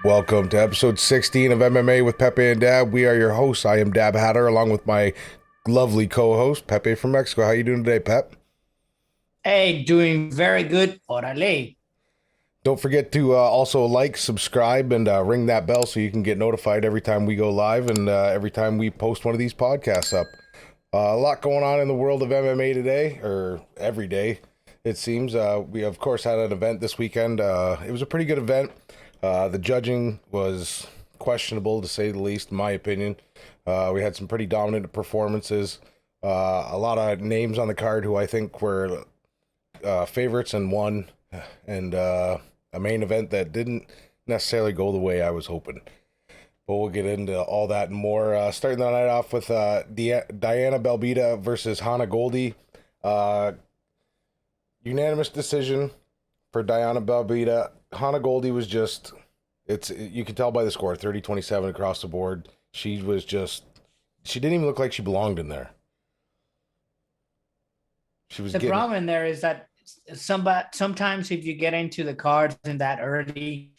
Welcome to episode 16 of MMA with Pepe and Dab. We are your hosts. I am Dab Hatter along with my lovely co-host, Pepe from Mexico. How you doing today, Pep? Hey, doing very good. Orale. Don't forget to also like, subscribe, and ring that bell so you can get notified every time we go live and every time we post one of these podcasts up. A lot going on in the world of MMA today, or every day, it seems. We, of course, had an event this weekend. It was a pretty good event. The judging was questionable, to say the least, in my opinion. We had some pretty dominant performances. A lot of names on the card who I think were favorites and won, and a main event that didn't necessarily go the way I was hoping. But we'll get into all that and more. Starting the night off with Diana Belbita versus Hannah Goldy. Unanimous decision for Diana Belbita. Hannah Goldy was just, you can tell by the score, 30-27 across the board. She didn't even look like she belonged in there. The problem in there is that sometimes if you get into the cards in that early,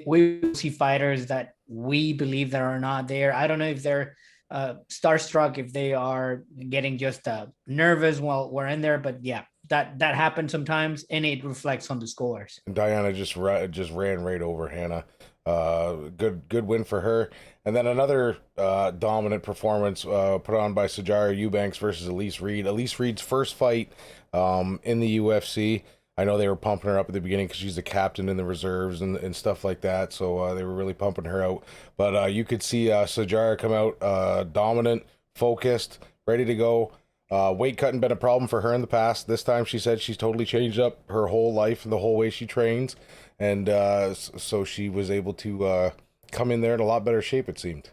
we see fighters that we believe that are not there. I don't know if they're starstruck, if they are getting just nervous while we're in there, but yeah, that happens sometimes, and it reflects on the scores. Diana just ran right over Hannah. Good win for her. And then another dominant performance put on by Sijara Eubanks versus Elise Reed. Elise Reed's first fight in the UFC. I know they were pumping her up at the beginning because she's a captain in the reserves and stuff like that. So they were really pumping her out. But you could see Sijara come out dominant, focused, ready to go. Weight cutting been a problem for her in the past. This time she said she's totally changed up her whole life and the whole way she trains. And so she was able to come in there in a lot better shape, it seemed.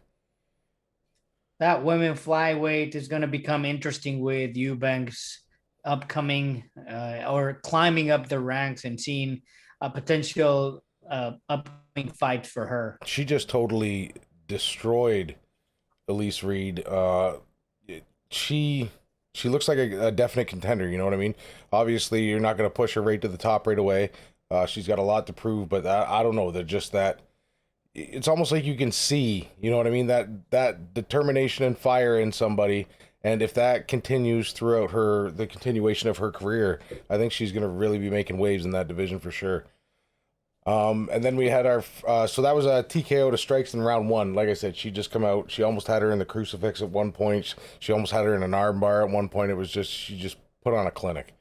That women flyweight is going to become interesting with Eubanks upcoming or climbing up the ranks and seeing a potential upcoming fight for her. She just totally destroyed Elise Reed. She looks like a definite contender. You know what I mean? Obviously, you're not going to push her right to the top right away. She's got a lot to prove, but I don't know. They're just that. It's almost like you can see. You know what I mean? That determination and fire in somebody. And if that continues throughout the continuation of her career, I think she's going to really be making waves in that division for sure. And then we had our, so that was a TKO to strikes in round one. Like I said, she just come out. She almost had her in the crucifix at one point. She almost had her in an arm bar at one point. It was just, she just put on a clinic.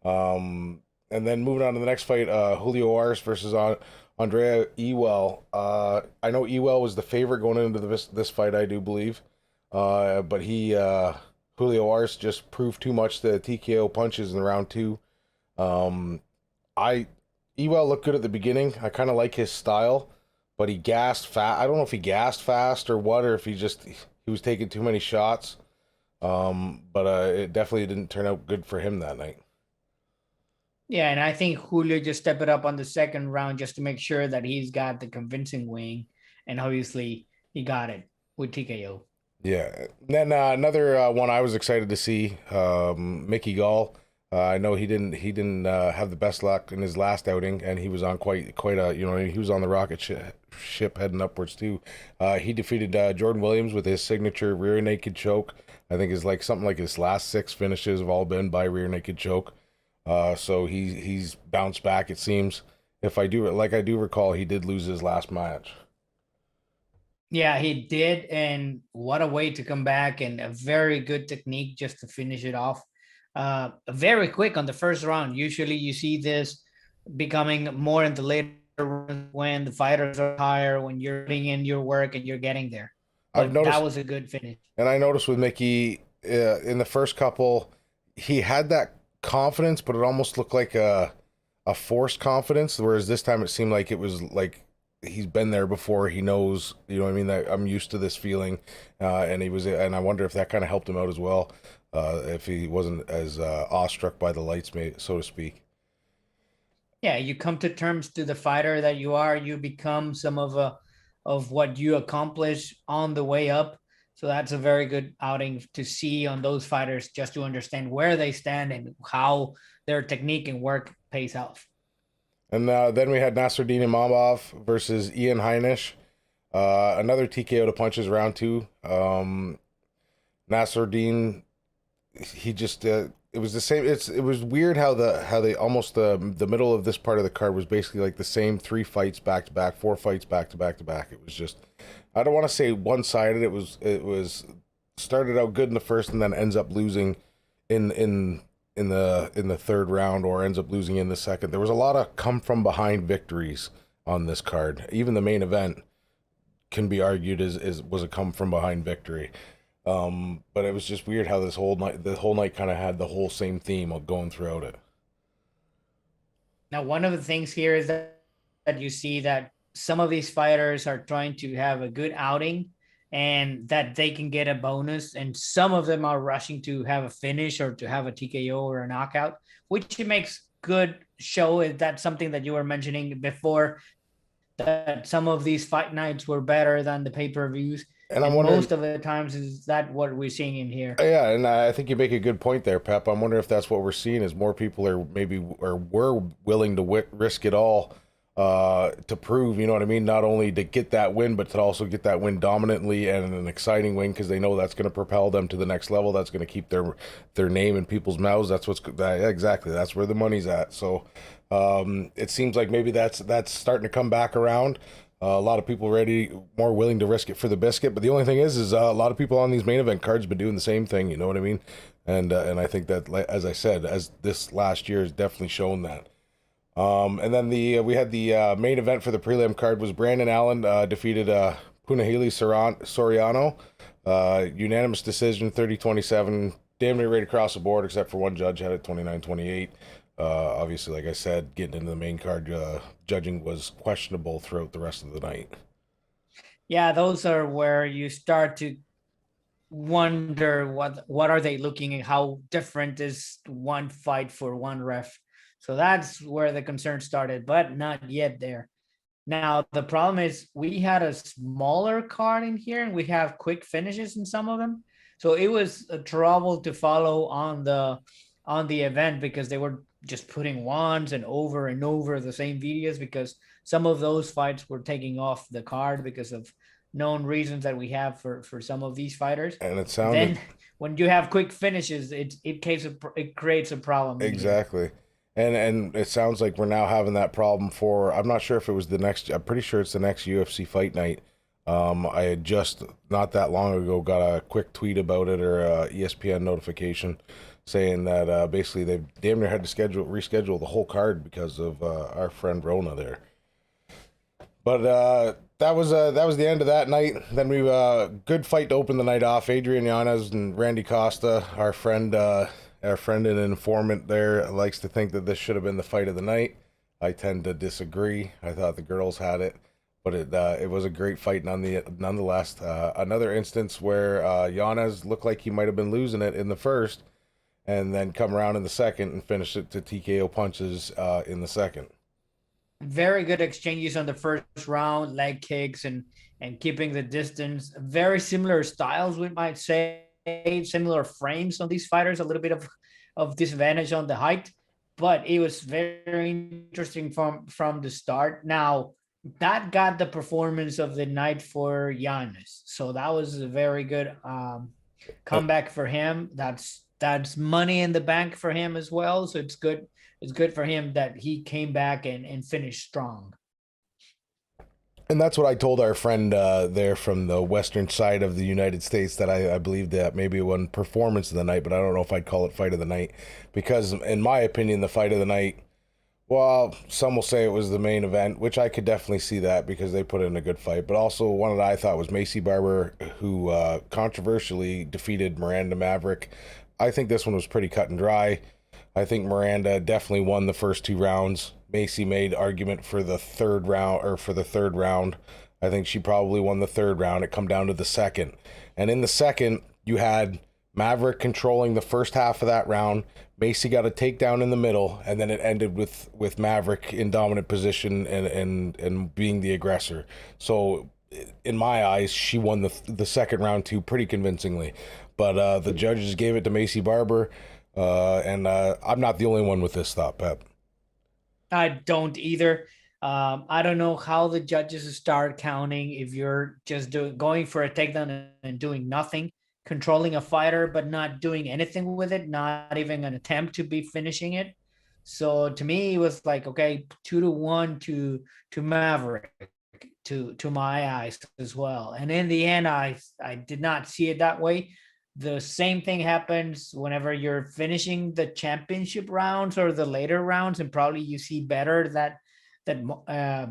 And then moving on to the next fight, Julio Arce versus Andrea Ewell. I know Ewell was the favorite going into this fight, I do believe. But Julio Arce just proved too much the TKO punches in round two. I Ewell looked good at the beginning. I kind of like his style, but he gassed fast. I don't know if he gassed fast or what, or if he was taking too many shots. But it definitely didn't turn out good for him that night. Yeah, and I think Julio just stepped it up on the second round just to make sure that he's got the convincing wing, and obviously he got it with TKO. Yeah. Then another one I was excited to see, Mickey Gall. I know he didn't have the best luck in his last outing, and he was on quite a he was on the rocket ship heading upwards too. He defeated Jordan Williams with his signature rear naked choke. I think is like something like his last six finishes have all been by rear naked choke. So he's bounced back. It seems. If I do recall, he did lose his last match. Yeah, he did, and what a way to come back, and a very good technique just to finish it off. Very quick on the first round. Usually you see this becoming more in the later rounds when the fighters are higher, when you're putting in your work and you're getting there. I've But that noticed, was a good finish. and I noticed with Mickey in the first couple, he had that confidence, but it almost looked like a forced confidence. Whereas this time it seemed like it was like he's been there before. He knows, you know what I mean, that I'm used to this feeling, and I wonder if that kind of helped him out as well. If he wasn't as awestruck by the lights, so to speak. Yeah, you come to terms to the fighter that you are. You become some of what you accomplish on the way up. So that's a very good outing to see on those fighters, just to understand where they stand and how their technique and work pays off. And then we had Nasruddin Imavov versus Ian Heinisch. Another TKO to punches round two. Nasruddin, he just it was the same. It was weird how they almost the middle of this part of the card was basically like the same 3 fights back to back, 4 fights back to back to back. It was just, I don't want to say one sided. It was started out good in the first and then ends up losing in the third round, or ends up losing in the second. There was a lot of come from behind victories on this card. Even the main event can be argued was a come from behind victory. But it was just weird how the whole night kind of had the whole same theme of going throughout it. Now, one of the things here is that you see that some of these fighters are trying to have a good outing and that they can get a bonus, and some of them are rushing to have a finish or to have a TKO or a knockout, which it makes good show. Is that something that you were mentioning before, that some of these fight nights were better than the pay-per-views? And I'm wondering, most of the times, is that what we're seeing in here? yeah, and I think you make a good point there, Pep. I'm wondering if that's what we're seeing, is more people are were willing to risk it all to prove, you know what I mean, not only to get that win, but to also get that win dominantly and an exciting win, because they know that's going to propel them to the next level. That's going to keep their name in people's mouths. Exactly. That's where the money's at. So it seems like maybe that's starting to come back around. A lot of people more willing to risk it for the biscuit. But the only thing is a lot of people on these main event cards been doing the same thing. You know what I mean? And I think that, as I said, as this last year has definitely shown that. And then we had the main event for the prelim card was Brandon Allen defeated Punahele Soriano, unanimous decision, 30-27, damn near right across the board, except for one judge had it 29-28. Obviously, like I said, getting into the main card, judging was questionable throughout the rest of the night. Yeah, those are where you start to wonder what are they looking at, how different is one fight for one ref. So that's where the concern started, but not yet there. Now, the problem is we had a smaller card in here and we have quick finishes in some of them. So it was a trouble to follow on the event, because they were just putting ones and over the same videos, because some of those fights were taking off the card because of known reasons that we have for some of these fighters. And it sounded, then when you have quick finishes, it creates a problem. Exactly. And it sounds like we're now having that problem for, I'm not sure if it was I'm pretty sure it's the next UFC fight night. I had just not that long ago got a quick tweet about it, or a ESPN notification saying that basically they damn near had to reschedule the whole card because of our friend Rona there. But that was the end of that night. Then we good fight to open the night off. Adrian Yanez and Randy Costa, our friend and informant there, likes to think that this should have been the fight of the night. I tend to disagree. I thought the girls had it, but it was a great fight nonetheless. Another instance where Yanez looked like he might have been losing it in the first, and then come around in the second and finish it to TKO punches in the second. Very good exchanges on the first round, leg kicks and keeping the distance. Very similar styles, we might say. Similar frames on these fighters, a little bit of disadvantage on the height, but it was very interesting from the start. Now, that got the performance of the night for Yanez, so that was a very good comeback for him. That's money in the bank for him as well, so it's good for him that he came back and finished strong. And that's what I told our friend there from the western side of the United States, that I believe that maybe it wasn't performance of the night, but I don't know if I'd call it fight of the night, because in my opinion, the fight of the night, well, some will say it was the main event, which I could definitely see that because they put in a good fight, but also one that I thought was Maycee Barber, who controversially defeated Miranda Maverick. I think this one was pretty cut and dry. I think Miranda definitely won the first 2 rounds. Maycee made argument for the third round. I think she probably won the third round. It come down to the second. And in the second, you had Maverick controlling the first half of that round. Maycee got a takedown in the middle, and then it ended with Maverick in dominant position and being the aggressor. So in my eyes, she won the second round too, pretty convincingly. But the judges gave it to Maycee Barber. And I'm not the only one with this thought, Pep. I don't either. I don't know how the judges start counting if you're just going for a takedown and doing nothing, controlling a fighter but not doing anything with it, not even an attempt to be finishing it. So to me, it was like, okay, 2-1 to Maverick, to my eyes as well. And in the end, I did not see it that way. The same thing happens whenever you're finishing the championship rounds or the later rounds, and probably you see better that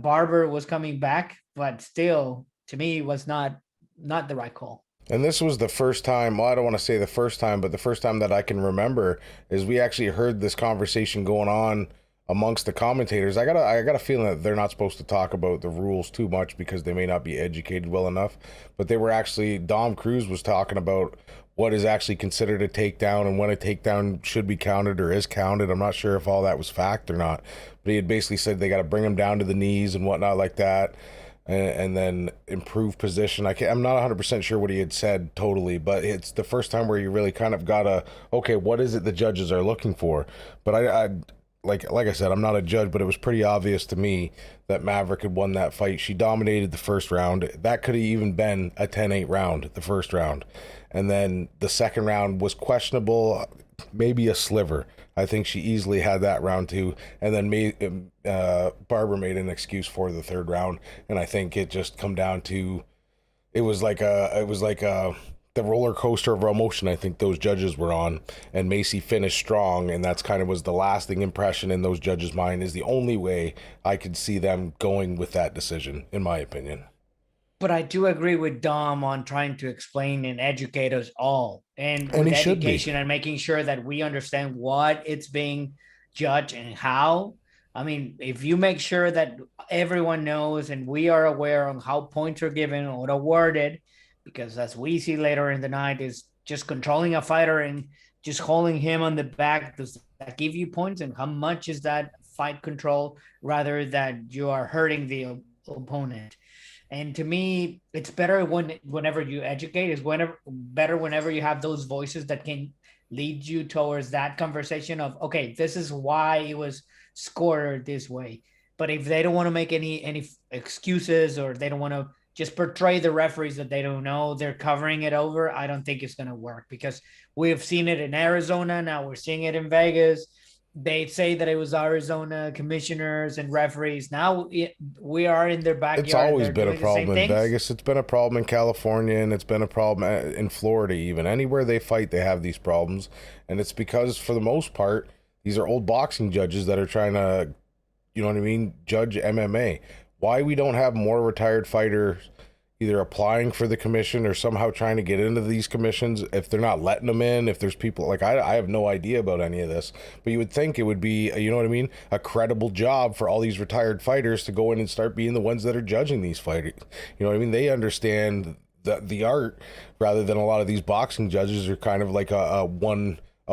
Barber was coming back, but still, to me, was not the right call. And this was the first time, well, I don't want to say the first time, but the first time that I can remember is we actually heard this conversation going on amongst the commentators. I got a feeling that they're not supposed to talk about the rules too much because they may not be educated well enough. But they were actually, Dom Cruz was talking about what is actually considered a takedown and when a takedown should be counted or is counted. I'm not sure if all that was fact or not, but he had basically said they got to bring him down to the knees and whatnot like that. And then improve position. I'm not 100% sure what he had said totally, but it's the first time where you really kind of gotta, okay, what is it the judges are looking for? But I like I said, I'm not a judge, but it was pretty obvious to me that Maverick had won that fight. She dominated the first round. That could have even been a 10-8 round, the first round. And then the second round was questionable, maybe a sliver. I think she easily had that round too, and then Barber made an excuse for the third round, and I think it just come down to it was like the roller coaster of emotion I think those judges were on, and Macy finished strong, and that's kind of was the lasting impression in those judges' mind. Is the only way I could see them going with that decision, in my opinion. But I do agree with Dom on trying to explain and educate us all, and And with he should be. education and making sure that we understand what it's being judged and how. I mean, if you make sure that everyone knows and we are aware on how points are given or awarded, because as we see later in the night, is just controlling a fighter and just holding him on the back. Does that give you points? And how much is that fight control rather that you are hurting the opponent? And to me, it's better whenever you educate, is whenever you have those voices that can lead you towards that conversation of, okay, this is why it was scored this way. But if they don't want to make any excuses, or they don't want to just portray the referees that they don't know, they're covering it over, I don't think it's going to work, because we have seen it in Arizona. Now we're seeing it in Vegas. They say that it was Arizona commissioners and referees. Now we are in their backyard. It's always been a problem in Vegas. It's been a problem in California, and it's been a problem in Florida even. Anywhere they fight, they have these problems. And it's because, for the most part, these are old boxing judges that are trying to, you know what I mean, judge MMA. Why we don't have more retired fighters either applying for the commission or somehow trying to get into these commissions, if they're not letting them in, if there's people like I have no idea about any of this, but you would think it would be, you know what I mean, a credible job for all these retired fighters to go in and start being the ones that are judging these fighters. You know what I mean? They understand the art, rather than a lot of these boxing judges are kind of like a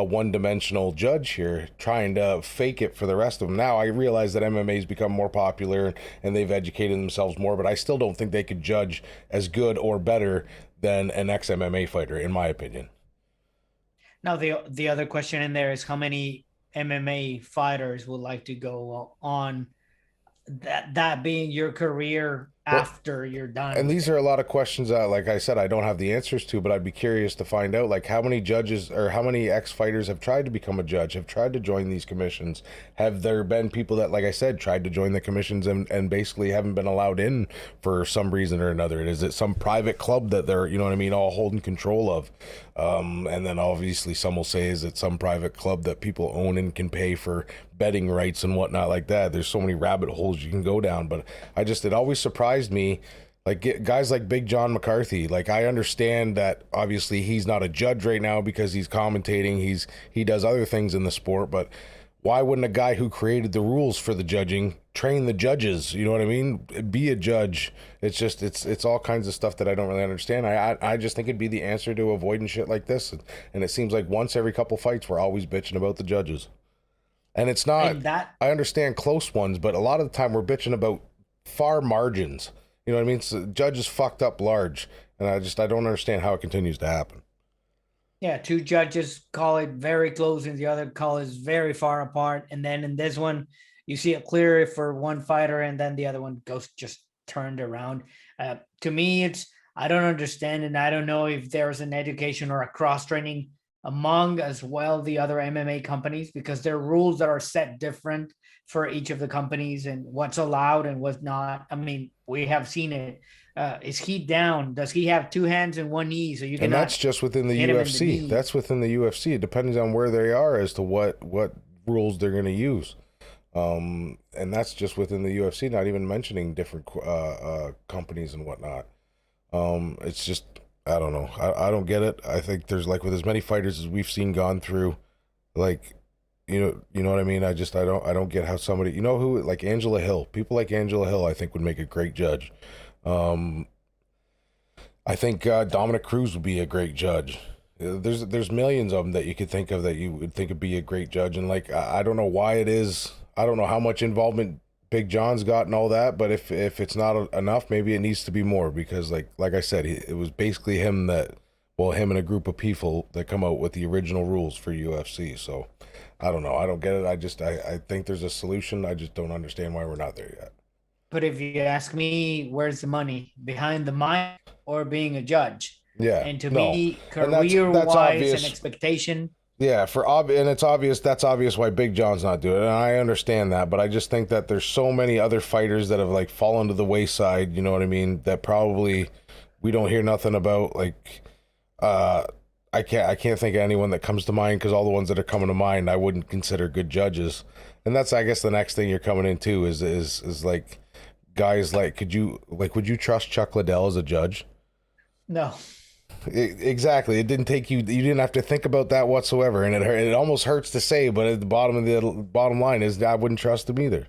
one-dimensional judge here, trying to fake it for the rest of them. Now I realize that MMA has become more popular and they've educated themselves more, but I still don't think they could judge as good or better than an ex-MMA fighter, in my opinion. Now the other question in there is, how many MMA fighters would like to go on that being your career after you're done? And these are a lot of questions that, like I said, I don't have the answers to, but I'd be curious to find out, like, how many judges or how many ex-fighters have tried to become a judge, have tried to join these commissions? Have there been people that, like I said, tried to join the commissions and basically haven't been allowed in for some reason or another? Is it some private club that they're, you know what I mean, all holding control of? And then obviously some will say, is it some private club that people own and can pay for betting rights and whatnot like that? There's so many rabbit holes you can go down, but it always surprised me, like guys like Big John McCarthy. Like, I understand that obviously he's not a judge right now because he's commentating, he does other things in the sport, but why wouldn't a guy who created the rules for the judging train the judges? You know what I mean? Be a judge. It's just, it's all kinds of stuff that I don't really understand. I just think it'd be the answer to avoiding shit like this. And it seems like once every couple fights, we're always bitching about the judges. And it's not, I understand close ones, but a lot of the time we're bitching about far margins. You know what I mean? So judges fucked up large. And I don't understand how it continues to happen. Yeah, two judges call it very close and the other call is very far apart. And then in this one, you see it clear for one fighter, and then the other one goes just turned around. To me, I don't understand, and I don't know if there's an education or a cross training among as well the other MMA companies, because there are rules that are set different for each of the companies and what's allowed and what's not. I mean, we have seen it. Is he down? Does he have two hands and one knee? So you can. And that's just within the UFC. That's within the UFC. It depends on where they are as to what rules they're going to use. And that's just within the UFC, not even mentioning different companies and whatnot. It's just, I don't know. I don't get it. I think there's, like, with as many fighters as we've seen gone through, like, you know what I mean? I don't get how somebody, you know who, like Angela Hill, people like Angela Hill, I think would make a great judge. I think Dominic Cruz would be a great judge. There's millions of them that you could think of that you would think would be a great judge. And, like, I don't know why it is. I don't know how much involvement Big John's got and all that, but if it's not enough, maybe it needs to be more, because like I said, it was basically him and a group of people that come out with the original rules for UFC. So I don't know. I don't get it. I think there's a solution. I just don't understand why we're not there yet. But if you ask me, where's the money? Behind the mic or being a judge? Yeah. And to me, career-wise and expectation. Yeah, and it's obvious. That's obvious why Big John's not doing it, and I understand that. But I just think that there's so many other fighters that have, like, fallen to the wayside. You know what I mean? That probably we don't hear nothing about. Like, I can't think of anyone that comes to mind, because all the ones that are coming to mind I wouldn't consider good judges. And that's, I guess, the next thing you're coming into is like guys like, would you trust Chuck Liddell as a judge? No. Exactly. It didn't take you didn't have to think about that whatsoever, and it almost hurts to say, but at the bottom line is I wouldn't trust him either.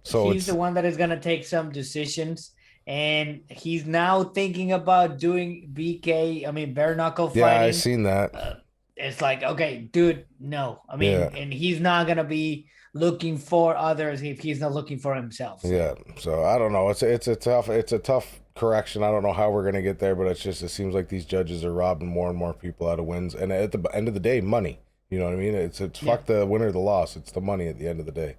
So he's the one that is going to take some decisions, and he's now thinking about doing bare knuckle fighting. Yeah, I seen that. It's like, okay, dude, no. I mean, and he's not going to be looking for others if he's not looking for himself. Yeah. So I don't know. It's a tough correction. I don't know how we're going to get there, but it seems like these judges are robbing more and more people out of wins. And at the end of the day, money. You know what I mean? It's fuck the winner or the loss. It's the money at the end of the day.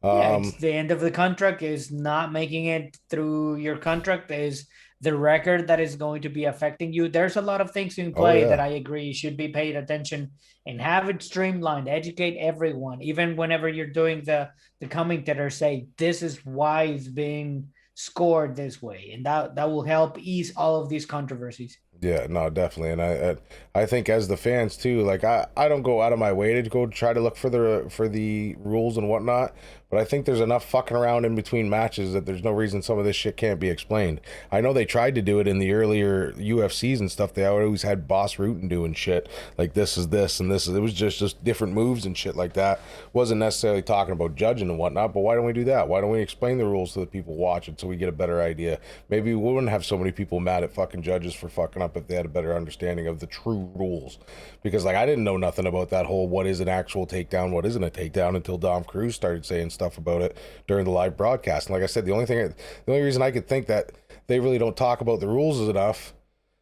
It's the end of the contract. Is not making it through your contract is the record that is going to be affecting you. There's a lot of things in play that I agree should be paid attention and have it streamlined, educate everyone. Even whenever you're doing the commentator, say, this is why it's being scored this way, and that will help ease all of these controversies. Yeah, no, definitely. And I think as the fans too, like I don't go out of my way to go try to look for the rules and whatnot, but I think there's enough fucking around in between matches that there's no reason some of this shit can't be explained. I know they tried to do it in the earlier UFCs and stuff. They always had Boss Rutan doing shit like this is this and this is, it was just different moves and shit like that. Wasn't necessarily talking about judging and whatnot, but why don't we do that? Why don't we explain the rules to the people watching so we get a better idea? Maybe we wouldn't have so many people mad at fucking judges for fucking up if they had a better understanding of the true rules. Because, like, I didn't know nothing about that whole what is an actual takedown, what isn't a takedown, until Dom Cruz started saying stuff about it during the live broadcast. And like I said, the only reason I could think that they really don't talk about the rules enough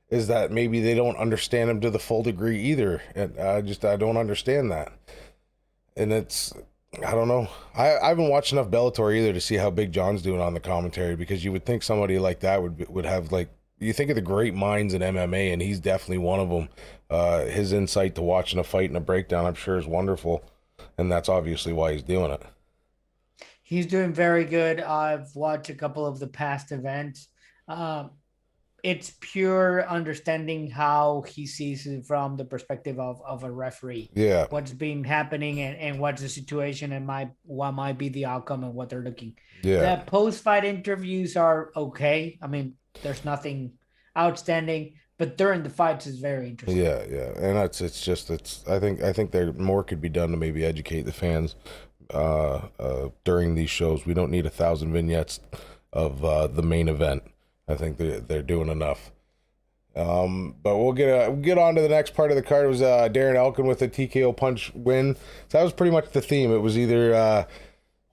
is that maybe they don't understand them to the full degree either. And I don't understand that. And I don't know. I haven't watched enough Bellator either to see how Big John's doing on the commentary, because you would think somebody like that would have, like, you think of the great minds in MMA, and he's definitely one of them. His insight to watching a fight and a breakdown, I'm sure, is wonderful, and that's obviously why he's doing it. He's doing very good. I've watched a couple of the past events. It's pure understanding how he sees it from the perspective of a referee. Yeah. What's been happening and what's the situation and what might be the outcome and what they're looking. Yeah. The post-fight interviews are okay. I mean, there's nothing outstanding, but during the fights is very interesting. Yeah, and I think there more could be done to maybe educate the fans during these shows. We don't need 1,000 vignettes of the main event. I think they're doing enough. But we'll get on to the next part of the card. It was Darren Elkins with a TKO punch win. So that was pretty much the theme. It was either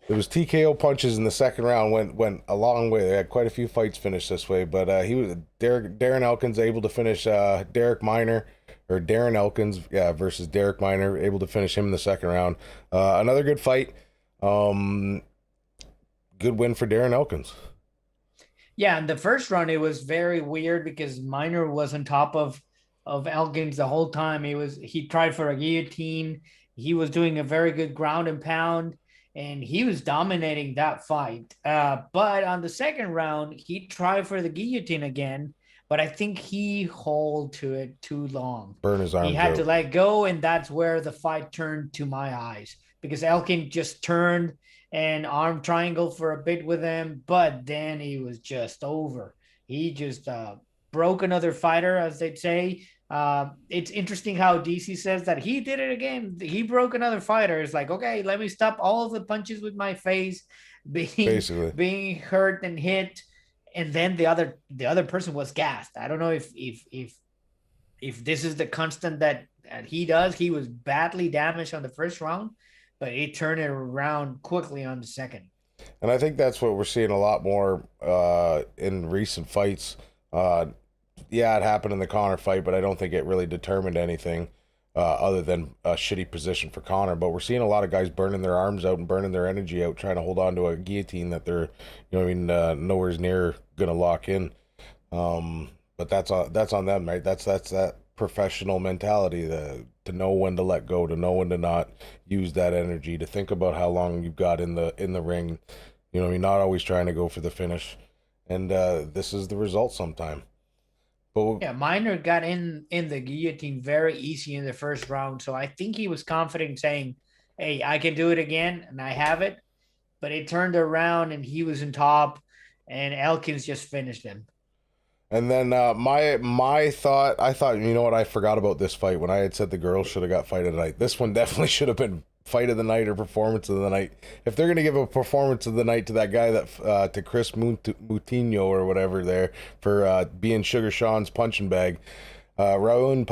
it was TKO punches in the second round. Went a long way. They had quite a few fights finished this way, but Darren Elkins able to finish Darren Elkins versus Derek Minor, able to finish him in the second round. Another good fight. Good win for Darren Elkins. Yeah, in the first round it was very weird because Minor was on top of Elkins the whole time. He tried for a guillotine. He was doing a very good ground and pound, and he was dominating that fight. But on the second round, he tried for the guillotine again, but I think he held to it too long. Burn his arms He had out. to let go, and that's where the fight turned to my eyes because Elkin just turned and arm triangle for a bit with him, but then he was just over. He just broke another fighter, as they'd say. It's interesting how DC says that he did it again. He broke another fighter. It's like, okay, let me stop all of the punches with my face, Basically. being hurt and hit, and then the other person was gassed. I don't know if this is the constant that he does. He was badly damaged on the first round, but he turned it around quickly on the second. And I think that's what we're seeing a lot more in recent fights. Yeah, it happened in the Conor fight, but I don't think it really determined anything other than a shitty position for Conor. But we're seeing a lot of guys burning their arms out and burning their energy out, trying to hold on to a guillotine that they're, nowhere near going to lock in. But that's on them, right? That's that professional mentality to know when to let go, to know when to not use that energy, to think about how long you've got in the ring. You're not always trying to go for the finish, and this is the result sometime. But Yeah, Minor got in the guillotine very easy in the first round, so I think he was confident saying, "Hey, I can do it again, and I have it." But it turned around, and he was in top, and Elkins just finished him. and then my thought, I thought, you know what, I forgot about this fight when I had said the girls should have got fight of the night. This one definitely should have been fight of the night or performance of the night. If they're gonna give a performance of the night to that guy to Chris Moutinho or whatever there for being Sugar Sean's punching bag, Raul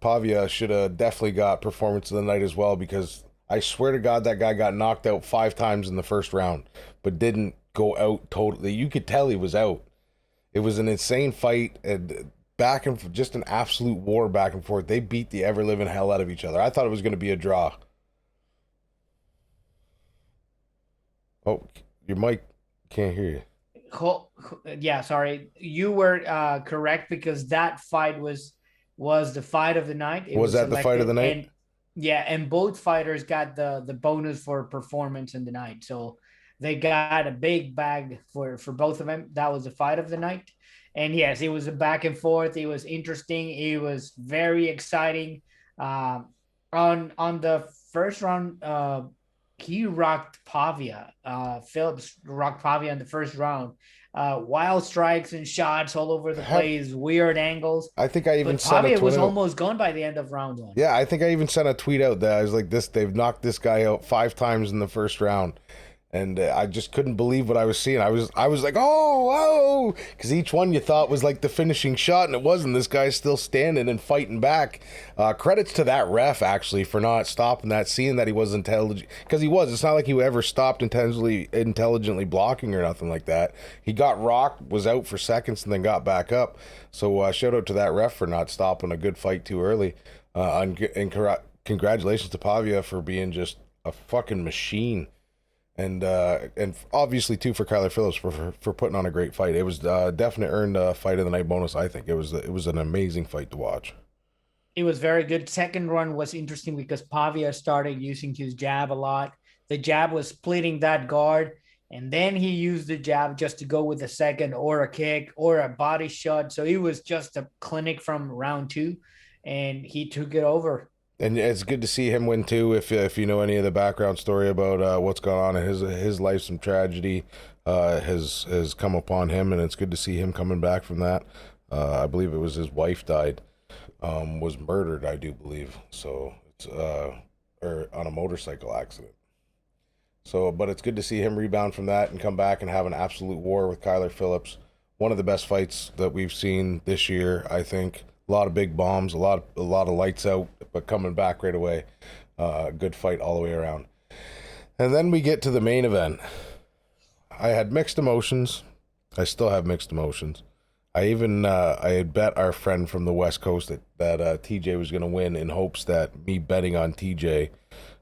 Pavia should have definitely got performance of the night as well, because I swear to God that guy got knocked out 5 times in the first round, but didn't go out totally. You could tell he was out. It was an insane fight, and just an absolute war back and forth. They beat the ever living hell out of each other. I thought it was going to be a draw. Oh, your mic can't hear you. Yeah, sorry, you were correct because that fight was the fight of the night. It Was that the fight of the night? And yeah, and both fighters got the bonus for performance in the night, so they got a big bag for both of them. That was the fight of the night, and yes, it was a back and forth. It was interesting. It was very exciting. On the first round, he rocked Pavia. Phillips rocked Pavia in the first round. Wild strikes and shots all over the place, weird angles. I think I even But sent a Pavia tweet was out. almost gone by the end of round one. Yeah, I think I even sent a tweet out that I was like, they've knocked this guy out 5 times in the first round. And I just couldn't believe what I was seeing. I was like, oh, because each one you thought was like the finishing shot, and it wasn't. This guy's still standing and fighting back. Credits to that ref, actually, for not stopping that, seeing that he was intelligent. Because he was. It's not like he ever stopped intelligently blocking or nothing like that. He got rocked, was out for seconds, and then got back up. So shout out to that ref for not stopping a good fight too early. And congratulations to Pavia for being just a fucking machine. And obviously too for Kyler Phillips for putting on a great fight. It was definitely earned a fight of the night bonus. I think it was an amazing fight to watch. It was very good. Second run was interesting because Pavia started using his jab a lot. The jab was splitting that guard, and then he used the jab just to go with a second or a kick or a body shot. So it was just a clinic from round 2, and he took it over. And it's good to see him win too. If you know any of the background story about what's gone on in his life, some tragedy has come upon him, and it's good to see him coming back from that. I believe it was his wife died, was murdered, I do believe. So it's or on a motorcycle accident. So, but it's good to see him rebound from that and come back and have an absolute war with Kyler Phillips. One of the best fights that we've seen this year, I think. A lot of big bombs, a lot of lights out, but coming back right away. Good fight all the way around. And then we get to the main event. I had mixed emotions. I still have mixed emotions. I had bet our friend from the West Coast that TJ was going to win in hopes that me betting on TJ,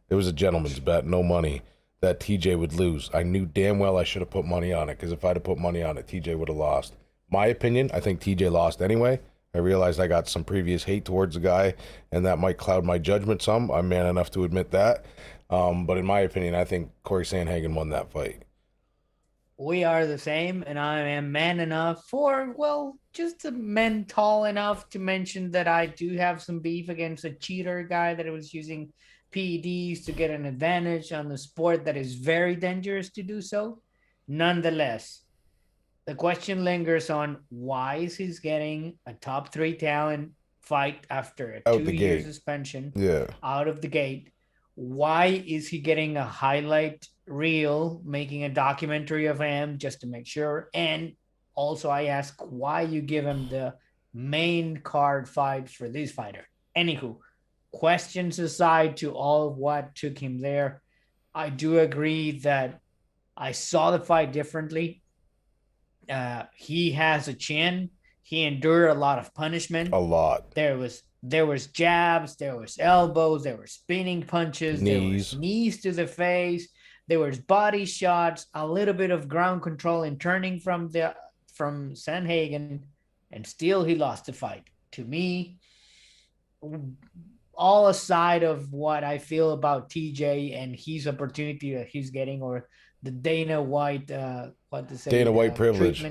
it was a gentleman's bet, no money, that TJ would lose. I knew damn well I should have put money on it, because if I'd have put money on it, TJ would have lost. My opinion, I think TJ lost anyway. I realized I got some previous hate towards the guy, and that might cloud my judgment some. I'm man enough to admit that. But in my opinion, I think Corey Sandhagen won that fight. We are the same, and I am man enough for, well, just a man tall enough to mention that I do have some beef against a cheater guy that was using PEDs to get an advantage on the sport that is very dangerous to do so. Nonetheless, the question lingers on why is he getting a top 3 talent fight after a Out the 2-year gate. suspension Yeah. out of the gate? Why is he getting a highlight reel, making a documentary of him just to make sure? And also I ask why you give him the main card fight for this fighter. Anywho, questions aside to all of what took him there, I do agree that I saw the fight differently. He has a chin. He endured a lot of punishment. A lot. There was jabs, there was elbows, there were spinning punches, there was knees to the face, there was body shots, a little bit of ground control and turning from Sandhagen, and still he lost the fight. To me, all aside of what I feel about TJ and his opportunity that he's getting, or the Dana White, Dana White privilege.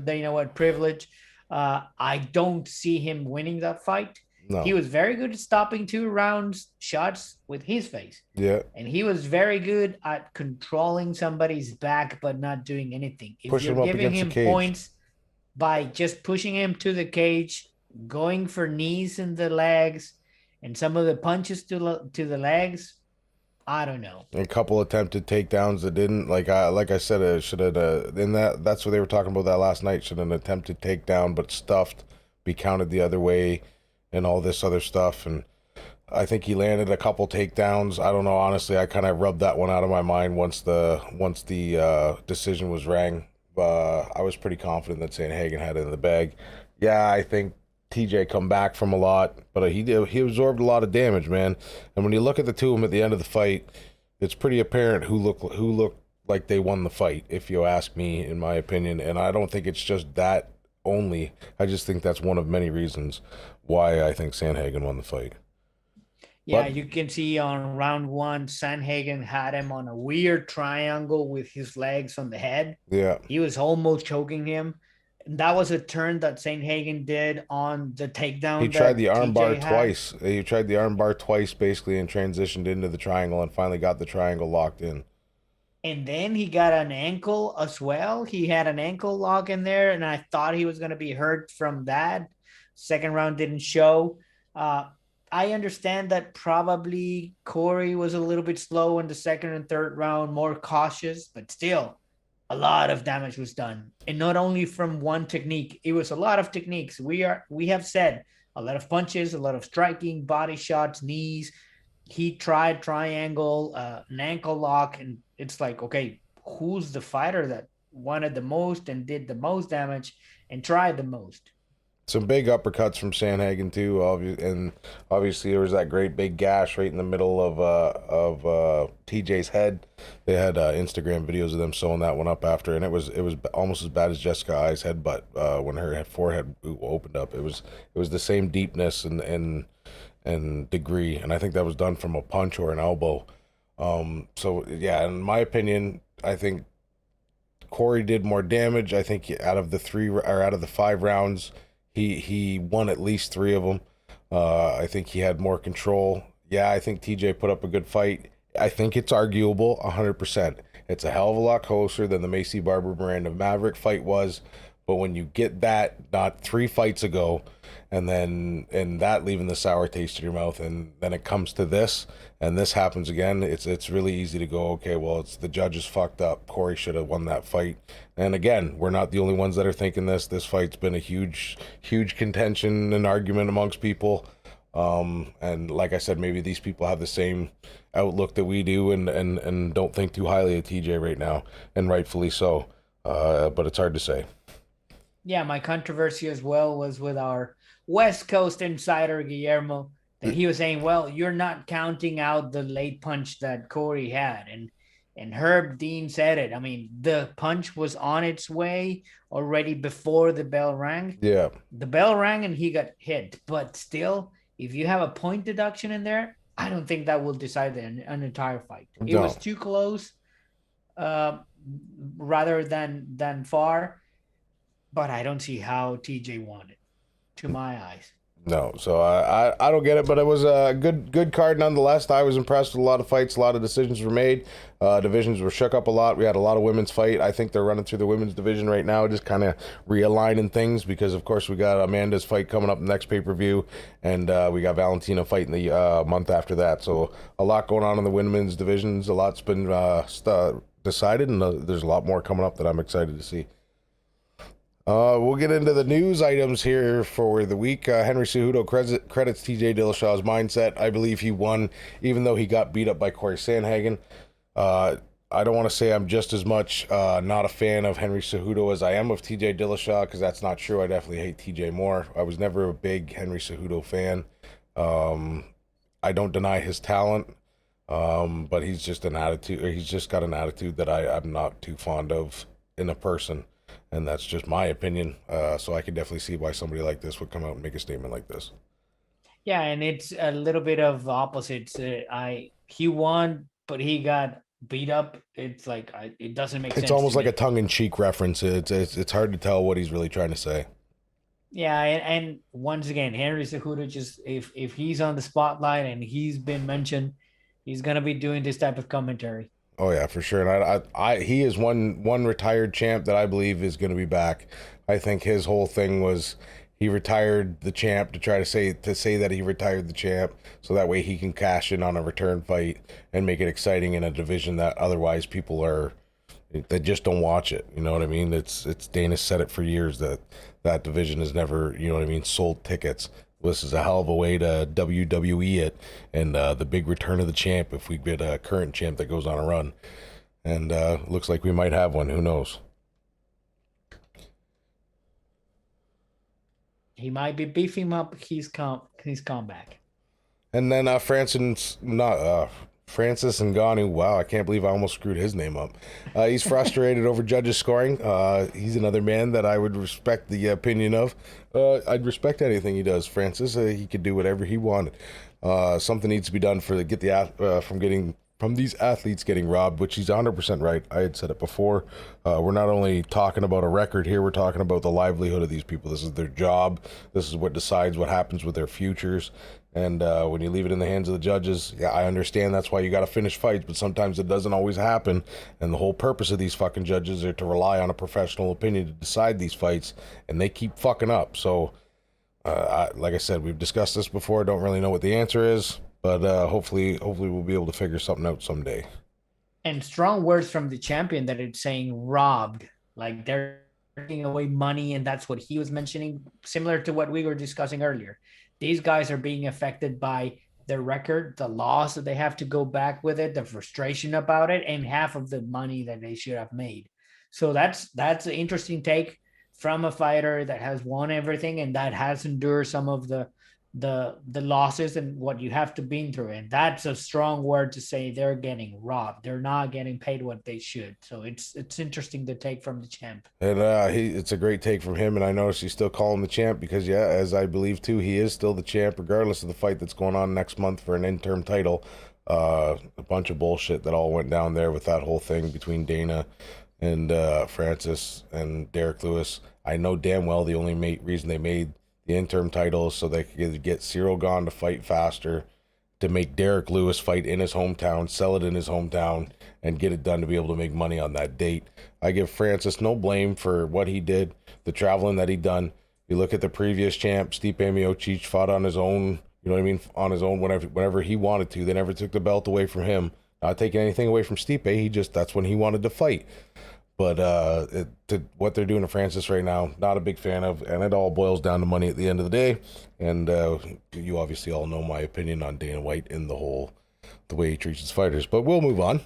Dana White privilege. I don't see him winning that fight. No. He was very good at stopping 2 rounds shots with his face. Yeah. And he was very good at controlling somebody's back but not doing anything. If you're giving him points by just pushing him to the cage, going for knees in the legs, and some of the punches to the legs, I don't know. A couple attempted takedowns that didn't, like I said, it should have. That's what they were talking about that last night. Should an attempted takedown, but stuffed, be counted the other way, and all this other stuff. And I think he landed a couple takedowns. I don't know, honestly. I kind of rubbed that one out of my mind once the decision was rang. I was pretty confident that Sandhagen had it in the bag. Yeah, I think TJ come back from a lot, but he absorbed a lot of damage, man. And when you look at the two of them at the end of the fight, it's pretty apparent who looked like they won the fight, if you ask me, in my opinion. And I don't think it's just that only. I just think that's one of many reasons why I think Sandhagen won the fight. Yeah, you can see on round 1, Sandhagen had him on a weird triangle with his legs on the head. Yeah. He was almost choking him. That was a turn that Sandhagen did on the takedown. He tried the armbar twice. He tried the armbar twice, basically, and transitioned into the triangle and finally got the triangle locked in. And then he got an ankle as well. He had an ankle lock in there, and I thought he was going to be hurt from that. Second round didn't show. I understand that probably Corey was a little bit slow in the second and third round, more cautious, but still, a lot of damage was done. And not only from one technique, it was a lot of techniques. We have said a lot of punches, a lot of striking, body shots, knees. He tried triangle, an ankle lock, and it's like, okay, who's the fighter that wanted the most and did the most damage and tried the most? Some big uppercuts from Sandhagen too, and obviously there was that great big gash right in the middle of TJ's head. They had Instagram videos of them sewing that one up after, and it was almost as bad as Jessica Ai's headbutt when her forehead opened up. It was the same deepness and degree, and I think that was done from a punch or an elbow. So yeah, in my opinion, I think Corey did more damage. I think out of the 5 rounds, he won at least 3 of them. I think he had more control. Yeah, I think TJ put up a good fight. I think it's arguable 100%. It's a hell of a lot closer than the Macy Barber Miranda Maverick fight was. But when you get that, not 3 fights ago, and that leaving the sour taste in your mouth, and then it comes to this, and this happens again, it's really easy to go, okay, well, it's the judges fucked up. Corey should have won that fight. And again, we're not the only ones that are thinking this. This fight's been a huge contention and argument amongst people. And like I said, maybe these people have the same outlook that we do and don't think too highly of TJ right now, and rightfully so. But it's hard to say. Yeah, my controversy as well was with our West Coast insider, Guillermo, that he was saying, well, you're not counting out the late punch that Corey had. And And Herb Dean said it. I mean, the punch was on its way already before the bell rang. Yeah. The bell rang and he got hit. But still, if you have a point deduction in there, I don't think that will decide an entire fight. It No. was too close, uh, rather than far. But I don't see how TJ won it, to my eyes. No, so I don't get it, but it was a good card nonetheless. I was impressed with a lot of fights, a lot of decisions were made, divisions were shook up a lot. We had a lot of women's fight. I think they're running through the women's division right now, just kind of realigning things because, of course, we got Amanda's fight coming up next pay-per-view, and we got Valentina fighting the month after that. So a lot going on in the women's divisions. A lot's been decided, and there's a lot more coming up that I'm excited to see. We'll get into the news items here for the week. Henry Cejudo credits TJ Dillashaw's mindset. I believe he won, even though he got beat up by Corey Sandhagen. I don't want to say I'm just as much not a fan of Henry Cejudo as I am of TJ Dillashaw, because that's not true. I definitely hate TJ more. I was never a big Henry Cejudo fan. I don't deny his talent, but he's just an attitude. He's just got an attitude that I'm not too fond of in a person. And that's just my opinion. So I can definitely see why somebody like this would come out and make a statement like this. Yeah, and it's a little bit of opposites. He won, but he got beat up. It's like it doesn't make sense. It's almost like a tongue-in-cheek reference. It's hard to tell what he's really trying to say. Yeah, and once again, Henry Cejudo, just if he's on the spotlight and he's been mentioned, he's gonna be doing this type of commentary. Oh yeah, for sure. And he is one retired champ that I believe is going to be back. I think his whole thing was he retired the champ to try to say that he retired the champ, so that way he can cash in on a return fight and make it exciting in a division that otherwise people they just don't watch it. You know what I mean? It's Dana said it for years that division has never, you know what I mean, sold tickets. This is a hell of a way to WWE it, and the big return of the champ if we get a current champ that goes on a run. And looks like we might have one. Who knows? He might be beefing up his comeback. And then Francis Ngannou. Wow, I can't believe I almost screwed his name up. He's frustrated over judges scoring. He's another man that I would respect the opinion of. I'd respect anything he does, Francis. He could do whatever he wanted. Something needs to be done from these athletes getting robbed, which he's 100% right. I had said it before. We're not only talking about a record here, we're talking about the livelihood of these people. This is their job. This is what decides what happens with their futures. And when you leave it in the hands of the judges, yeah, I understand that's why you got to finish fights, but sometimes it doesn't always happen. And the whole purpose of these fucking judges are to rely on a professional opinion to decide these fights, and they keep fucking up. So, like I said, we've discussed this before. Don't really know what the answer is, but hopefully we'll be able to figure something out someday. And strong words from the champion that it's saying robbed, like they're taking away money, and that's what he was mentioning, similar to what we were discussing earlier. These guys are being affected by their record, the loss that they have to go back with it, the frustration about it, and half of the money that they should have made. So that's an interesting take from a fighter that has won everything and that has endured some of the losses and what you have to been through. And that's a strong word to say they're getting robbed. They're not getting paid what they should. So it's interesting to take from the champ. And it's a great take from him. And I noticed he's still calling the champ because, yeah, as I believe too, he is still the champ regardless of the fight that's going on next month for an interim title. A bunch of bullshit that all went down there with that whole thing between Dana and Francis and Derek Lewis. I know damn well the only reason they made the interim titles so they could get Cyril Gane to fight faster, to make Derek Lewis fight in his hometown, sell it in his hometown, and get it done to be able to make money on that date. I give Francis no blame for what he did, the traveling that he done. You look at the previous champ, Stipe Miocic, fought on his own, you know what I mean, on his own whenever he wanted to. They never took the belt away from him. Not taking anything away from Stipe, that's when he wanted to fight. But what they're doing to Francis right now, not a big fan of, and it all boils down to money at the end of the day. And you obviously all know my opinion on Dana White and the way he treats his fighters. But we'll move on.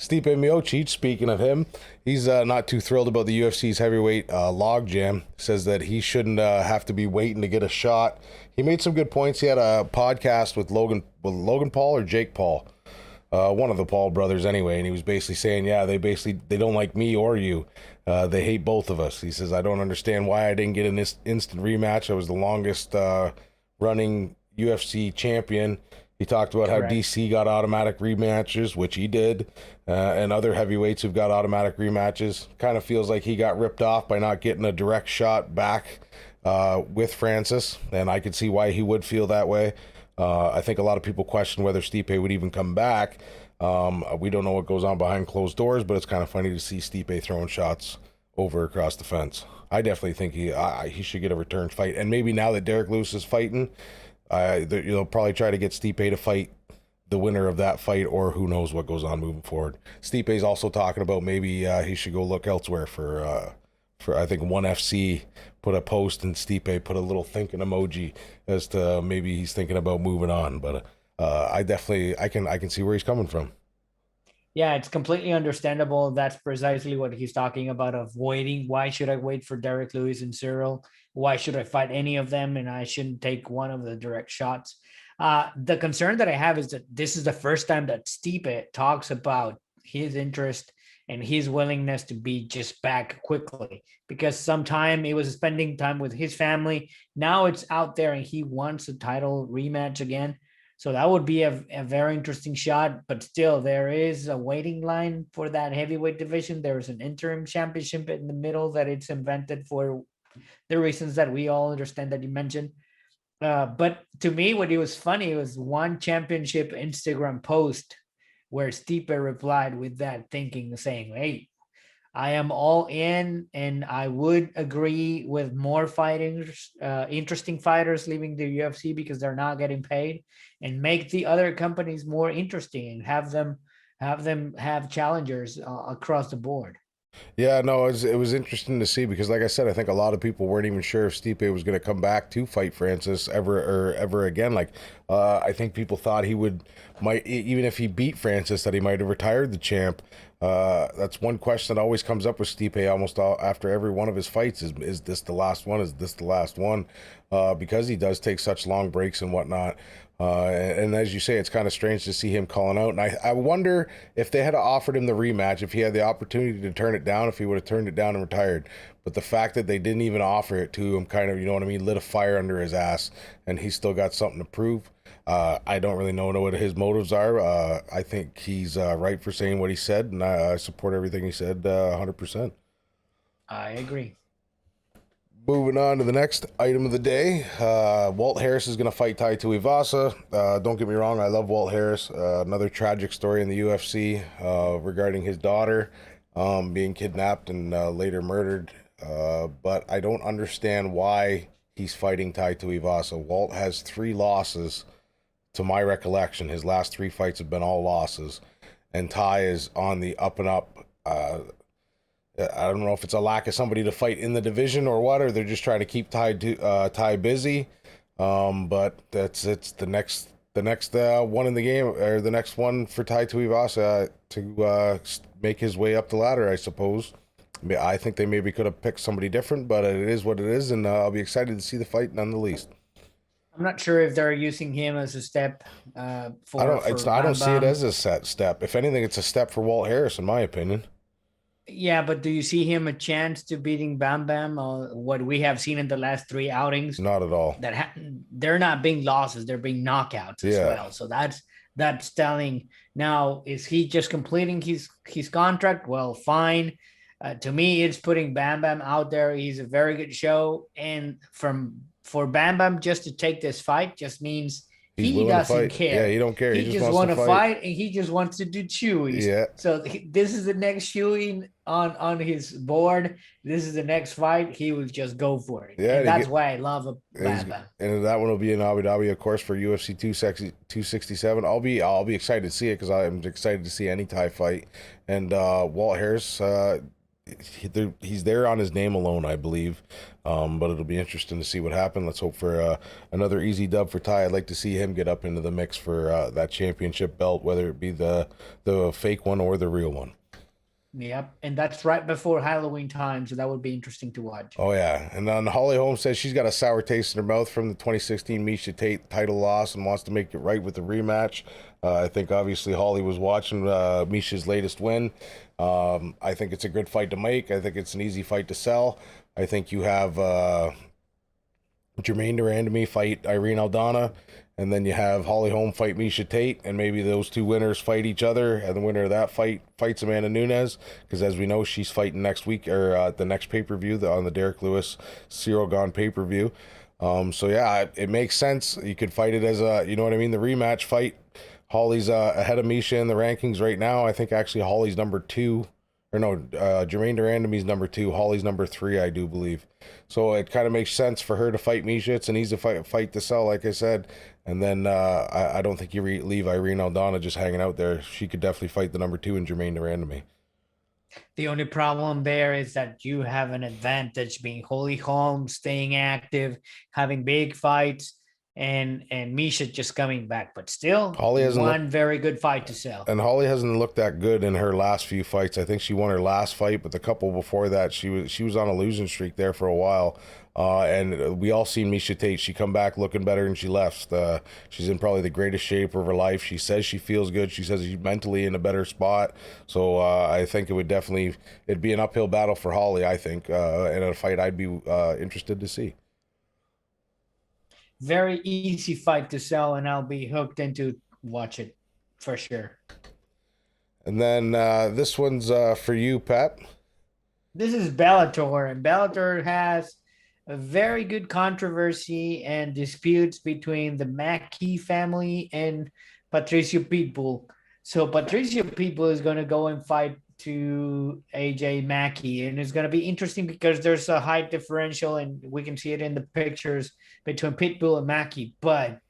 Stipe Miocic, speaking of him, he's not too thrilled about the UFC's heavyweight logjam. Says that he shouldn't have to be waiting to get a shot. He made some good points. He had a podcast with Logan Paul or Jake Paul. one of the Paul brothers anyway, and he was basically saying, yeah, they don't like me or you. They hate both of us. He says, I don't understand why I didn't get an instant rematch. I was the longest running UFC champion. He talked about Correct. how DC got automatic rematches, which he did, and other heavyweights who've got automatic rematches. Kind of feels like he got ripped off by not getting a direct shot back with Francis, and I could see why he would feel that way. I think a lot of people question whether Stipe would even come back. We don't know what goes on behind closed doors, but it's kind of funny to see Stipe throwing shots over across the fence. I definitely think he should get a return fight, and maybe now that Derek Lewis is fighting, they'll probably try to get Stipe to fight the winner of that fight, or who knows what goes on moving forward. Stipe's also talking about maybe he should go look elsewhere for I think ONE FC put a post and Stipe put a little thinking emoji as to maybe he's thinking about moving on. But I can see where he's coming from. Yeah, it's completely understandable. That's precisely what he's talking about, of waiting. Why should I wait for Derek Lewis and Cyril? Why should I fight any of them? And I shouldn't take one of the direct shots. The concern that I have is that this is the first time that Stipe talks about his interest and his willingness to be just back quickly, because sometime he was spending time with his family. Now it's out there and he wants a title rematch again. So that would be a very interesting shot, but still there is a waiting line for that heavyweight division. There's an interim championship in the middle that it's invented for the reasons that we all understand that you mentioned. But to me, what it was funny was one championship Instagram post where Stipe replied with that thinking, saying, hey, I am all in, and I would agree with more fighters, interesting fighters leaving the UFC because they're not getting paid, and make the other companies more interesting and have them have challengers across the board. Yeah, no, it was interesting to see because, like I said, I think a lot of people weren't even sure if Stipe was going to come back to fight Francis ever again. Like, I think people thought might even if he beat Francis, that he might have retired the champ. That's one question that always comes up with Stipe almost after every one of his fights is this the last one? Is this the last one? Because he does take such long breaks and whatnot. And as you say, it's kind of strange to see him calling out. And I wonder if they had offered him the rematch, if he had the opportunity to turn it down, if he would have turned it down and retired. But the fact that they didn't even offer it to him kind of, you know what I mean, lit a fire under his ass, and he's still got something to prove. I don't really know what his motives are. I think he's right for saying what he said, and I support everything he said 100%. I agree. Moving on to the next item of the day, Walt Harris is going to fight Tai Tuivasa. Don't get me wrong, I love Walt Harris. Another tragic story in the UFC regarding his daughter being kidnapped and later murdered. But I don't understand why he's fighting Tai Tuivasa. Walt has 3 losses, to my recollection. His last 3 fights have been all losses, and Tai is on the up and up. I don't know if it's a lack of somebody to fight in the division or what, or they're just trying to keep Tai busy. But it's the next one in the game, or the next one for Tai Tuivasa to make his way up the ladder, I suppose. I think they maybe could have picked somebody different, but it is what it is, and I'll be excited to see the fight none the least. I'm not sure if they're using him as a step for. I don't see it as a set step. If anything, it's a step for Walt Harris, in my opinion. Yeah, but do you see him a chance to beating Bam Bam, or what we have seen in the last 3 outings? Not at all. They're not being losses; they're being knockouts as well. So that's telling. Now, is he just completing his contract? Well, fine. To me, it's putting Bam Bam out there. He's a very good show, and for Bam Bam just to take this fight just means he doesn't care. Yeah, he don't care. He just wants to fight, and he just wants to do chewies. Yeah. So this is the next chewy on his board. This is the next fight. He will just go for it. Yeah, and that's why I love Bam Bam. And that one will be in Abu Dhabi, of course, for UFC 267. I'll be excited to see it because I'm excited to see any Thai fight. And Walt Harris, he's there on his name alone, I believe. But it'll be interesting to see what happens. Let's hope for another easy dub for Ty. I'd like to see him get up into the mix for that championship belt, whether it be the fake one or the real one. Yep. And that's right before Halloween time. So that would be interesting to watch. Oh yeah, and then Holly Holm says she's got a sour taste in her mouth from the 2016 Misha Tate title loss and wants to make it right with the rematch. I think obviously Holly was watching Misha's latest win. I think it's a good fight to make. I think it's an easy fight to sell. I think you have Jermaine Durandamy fight Irene Aldana, and then you have Holly Holm fight Misha Tate, and maybe those two winners fight each other, and the winner of that fight fights Amanda Nunes, because as we know, she's fighting next week, or the next pay-per-view on the Derek Lewis Cyril Gane pay-per-view. So yeah, it makes sense. You could fight it as a, you know what I mean, the rematch fight. Holly's ahead of Misha in the rankings right now. I think actually Holly's number 2. Or no, Jermaine Durandamy's number 2. Holly's number 3, I do believe. So it kind of makes sense for her to fight Misha. It's an easy fight to sell, like I said. And then I don't think you leave Irene Aldana just hanging out there. She could definitely fight the number 2 in Jermaine Durandamy. The only problem there is that you have an advantage being Holly Holm, staying active, having big fights, and Misha just coming back. But still, Holly hasn't one very good fight to sell. And Holly hasn't looked that good in her last few fights. I think she won her last fight, but the couple before that, she was on a losing streak there for a while. And we all seen Misha Tate. She come back looking better than she left. She's in probably the greatest shape of her life. She says she feels good. She says she's mentally in a better spot. So I think it'd be an uphill battle for Holly, I think, and a fight I'd be interested to see. Very easy fight to sell, and I'll be hooked into watch it for sure. And then this one's for you, Pep. This is Bellator, and Bellator has a very good controversy and disputes between the Mackey family and Patricio Pitbull. So Patricio Pitbull is going to go and fight to AJ Mackey, and it's going to be interesting because there's a height differential, and we can see it in the pictures between Pitbull and Mackey, but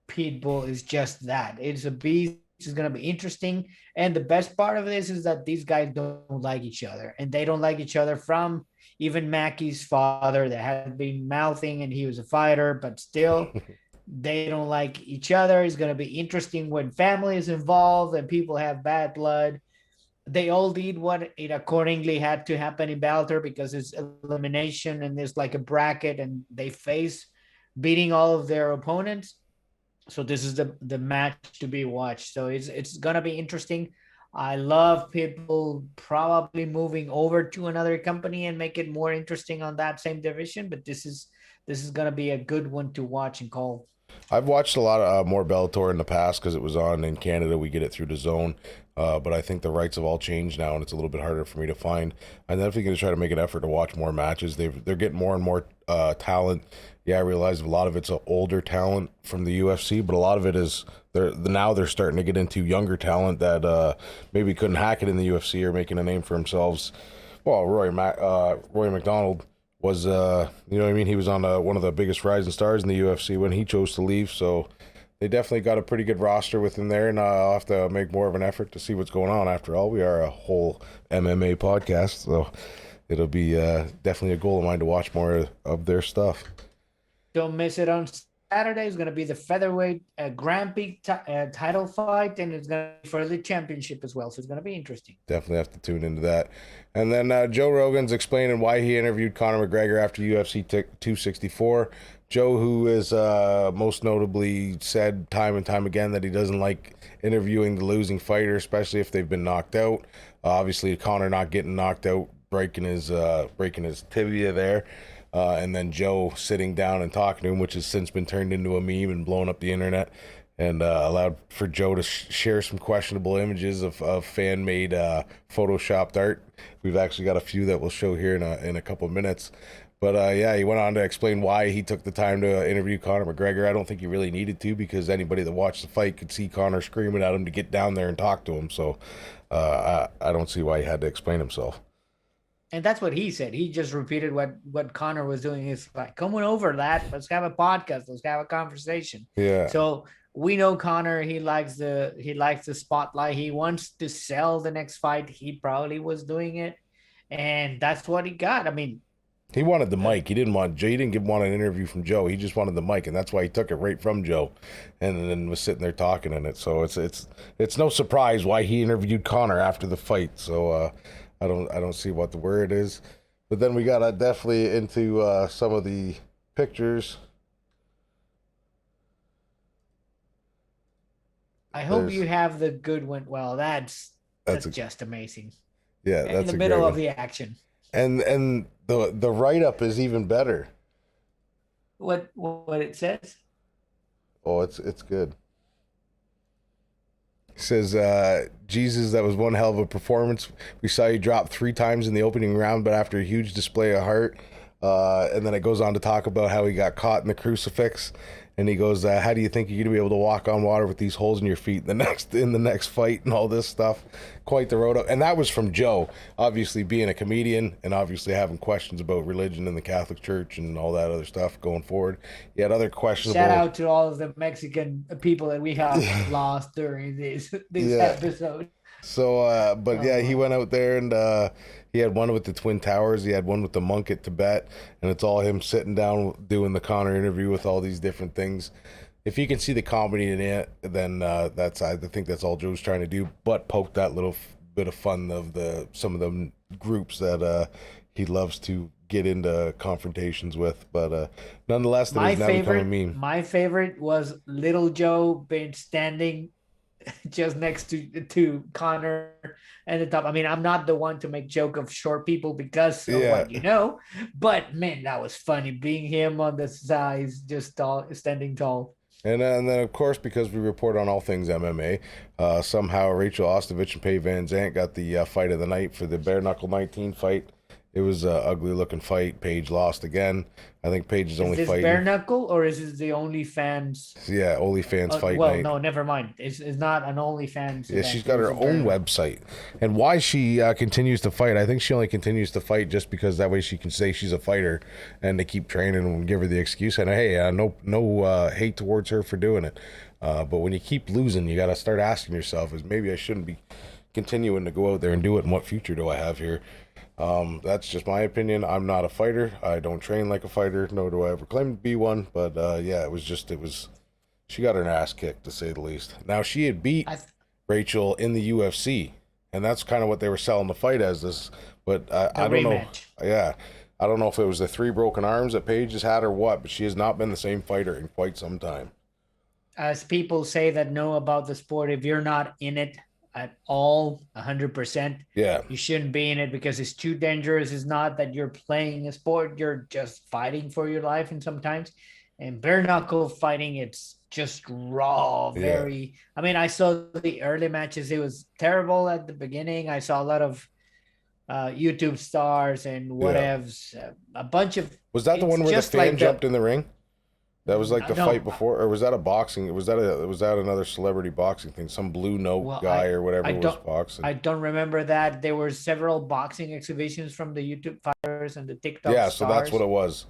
Pitbull is just that. It's a beast. It's going to be interesting, and the best part of this is that these guys don't like each other, and they don't like each other from even Mackey's father that had been mouthing, and he was a fighter, but still they don't like each other. It's going to be interesting when family is involved and people have bad blood. They all did what it accordingly had to happen in Bellator because it's elimination and there's like a bracket and they face beating all of their opponents. So this is the match to be watched. So it's gonna be interesting. I love people probably moving over to another company and make it more interesting on that same division. But this is gonna be a good one to watch and call. I've watched a lot of more Bellator in the past because it was on in Canada. We get it through the Zone, but I think the rights have all changed now, and it's a little bit harder for me to find. I'm definitely going to try to make an effort to watch more matches. They're getting more and more talent. Yeah, I realize a lot of it's older talent from the UFC, but a lot of it is they're starting to get into younger talent that maybe couldn't hack it in the UFC or making a name for themselves. Well, Roy McDonald was, you know what I mean? He was on one of the biggest rising stars in the UFC when he chose to leave. So they definitely got a pretty good roster within there, and I'll have to make more of an effort to see what's going on. After all, we are a whole MMA podcast, so it'll be definitely a goal of mine to watch more of their stuff. Don't miss it on Saturday. It's going to be the featherweight Grand Prix title fight, and it's going to be for the championship as well. So it's going to be interesting. Definitely have to tune into that. And then Joe Rogan's explaining why he interviewed Conor McGregor after UFC 264. Joe, who is most notably said time and time again that he doesn't like interviewing the losing fighter, especially if they've been knocked out. Obviously, Conor not getting knocked out, breaking his tibia there. And then Joe sitting down and talking to him, which has since been turned into a meme and blown up the internet, and allowed for Joe to share some questionable images of fan-made photoshopped art. We've actually got a few that we'll show here in a couple of minutes. But yeah, he went on to explain why he took the time to interview Conor McGregor. I don't think he really needed to, because anybody that watched the fight could see Conor screaming at him to get down there and talk to him. So I don't see why he had to explain himself. And that's what he said. He just repeated what Conor was doing. He's like, come on over that. Let's have a podcast. Let's have a conversation. Yeah. So we know Conor, he likes the spotlight. He wants to sell the next fight. He probably was doing it. And that's what he got. I mean, he wanted the mic. He didn't want an interview from Joe. He just wanted the mic, and that's why he took it right from Joe, and then was sitting there talking in it. So it's no surprise why he interviewed Conor after the fight. So I don't see what the word is. But then we got definitely into some of the pictures. I hope you have the good one. Well, that's just amazing. Yeah, that's in the middle of the action. And the write up is even better. What it says? Oh, it's good. It says, Jesus, that was one hell of a performance. We saw you drop 3 times in the opening round, but after a huge display of heart. And then it goes on to talk about how he got caught in the crucifix. And he goes, how do you think you're going to be able to walk on water with these holes in your feet in the next fight and all this stuff? Quite the road up. And that was from Joe, obviously being a comedian and obviously having questions about religion and the Catholic Church and all that other stuff going forward. He had other questions. Shout out to all of the Mexican people that we have lost during this episode. So, but yeah, he went out there and he had one with the Twin Towers. He had one with the monk at Tibet. And it's all him sitting down doing the Connor interview with all these different things. If you can see the comedy in it, then I think that's all Joe's trying to do. But poke that little bit of fun of some of the groups that he loves to get into confrontations with. But nonetheless, that is now becoming a meme. My favorite was Little Joe been standing just next to Connor and the top. I mean, I'm not the one to make joke of short people because of what you know, but man, that was funny being him on the sides, just standing tall. And then of course, because we report on all things MMA, somehow Rachel Ostovich and Paige Van Zandt got the fight of the night for the bare knuckle 19 fight. It was an ugly looking fight. Paige lost again. I think Paige is only fighting. Is this bare knuckle or is this the OnlyFans? Yeah, OnlyFans fight well, night. no, never mind. It's not an OnlyFans. Yeah, she's got her own website. And why she continues to fight, I think she only continues to fight just because that way she can say she's a fighter and they keep training and give her the excuse. And hey, no hate towards her for doing it. But when you keep losing, you got to start asking yourself, is maybe I shouldn't be continuing to go out there and do it, and what future do I have here? That's just my opinion. I'm not a fighter. I don't train like a fighter, nor do I ever claim to be one. But yeah, she got her ass kicked, to say the least. Now, she had beat Rachel in the UFC, and that's kind of what they were selling the fight as this. But I don't know. Yeah, I don't know if it was the 3 broken arms that Paige has had or what, but she has not been the same fighter in quite some time. As people say that know about the sport, if you're not in it at all 100%, you shouldn't be in it because it's too dangerous. It's not that you're playing a sport, you're just fighting for your life. And sometimes and bare knuckle fighting, it's just raw, very I mean, I saw the early matches, it was terrible at the beginning. I saw a lot of YouTube stars and whatevs, a bunch of. Was that the one where the fan jumped in the ring? That was like the fight before, or was that a boxing? Was that another celebrity boxing thing? Some Blue Note guy or whatever was boxing. I don't remember that. There were several boxing exhibitions from the YouTube fighters and the TikTok stars. So that's what it was.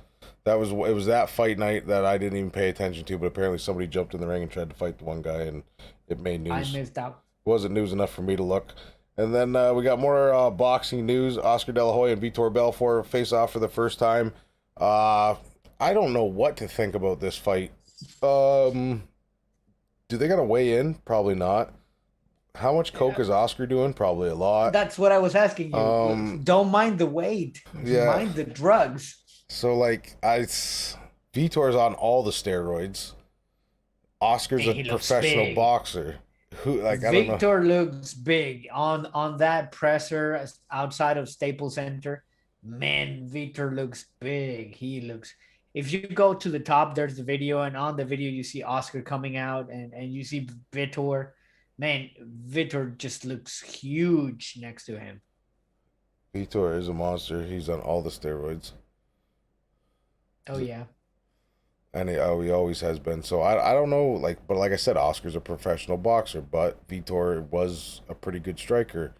It was that fight night that I didn't even pay attention to, but apparently somebody jumped in the ring and tried to fight the one guy, and it made news. I missed out. It wasn't news enough for me to look. And then we got more boxing news. Oscar De La Hoya and Vitor Belfort face off for the first time. I don't know what to think about this fight. Do they got to weigh in? Probably not. How much coke is Oscar doing? Probably a lot. That's what I was asking you. Don't mind the weight. Mind the drugs. So, Vitor's on all the steroids. Oscar's a professional boxer. Victor looks big on that presser outside of Staples Center. Man, Victor looks big. He looks. If you go to the top, there's the video, and on the video you see Oscar coming out, and you see Vitor. Man, Vitor just looks huge next to him. Vitor is a monster. He's on all the steroids. Oh yeah. And he always has been. So I don't know, but like I said, Oscar's a professional boxer, but Vitor was a pretty good striker.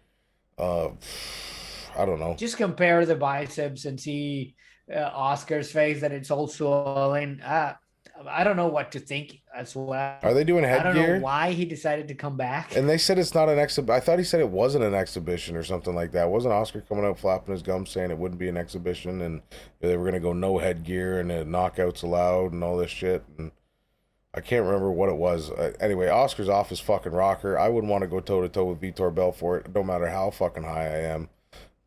I don't know. Just compare the biceps and see Oscar's face that it's all swollen. I don't know what to think as well. Are they doing headgear? I don't know why he decided to come back. And they said it's not an exhibition. I thought he said it wasn't an exhibition or something like that. Wasn't Oscar coming out flapping his gums saying it wouldn't be an exhibition and they were going to go no headgear and knockouts allowed and all this shit? And I can't remember what it was. Anyway, Oscar's off his fucking rocker. I wouldn't want to go toe-to-toe with Vitor Belfort, no matter how fucking high I am.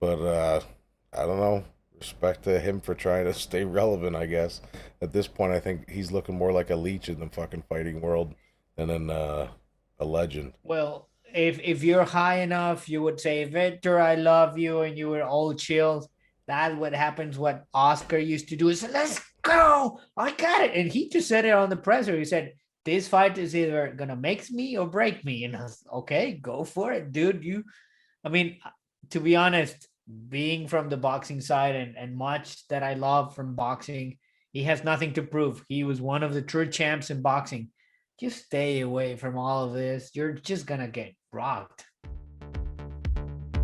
But I don't know. Respect to him for trying to stay relevant, I guess. At this point, I think he's looking more like a leech in the fucking fighting world than a legend. Well, if you're high enough, you would say, Victor, I love you, and you were all chilled. That's what happens, what Oscar used to do is, let's go. I got it. And he just said it on the presser. He said, this fight is either going to make me or break me. And I was, okay, go for it, dude. I mean, to be honest, being from the boxing side and much that I love from boxing, he has nothing to prove. He was one of the true champs in boxing. Just stay away from all of this. You're just going to get rocked.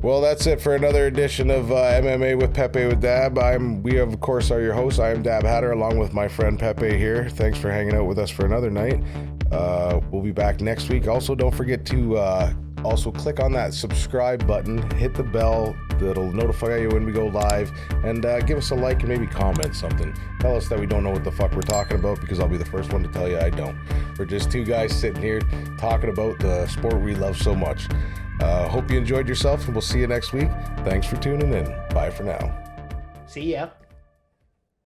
Well, that's it for another edition of MMA with Pepe Dab. We of course are your hosts. I am Dab Hatter along with my friend Pepe here. Thanks for hanging out with us for another night. We'll be back next week. Also, don't forget to also click on that subscribe button, hit the bell that'll notify you when we go live, and give us a like and maybe comment something. Tell us that we don't know what the fuck we're talking about, because I'll be the first one to tell you I don't. We're just two guys sitting here talking about the sport we love so much. Hope you enjoyed yourself, and we'll see you next week. Thanks for tuning in. Bye for now. See ya.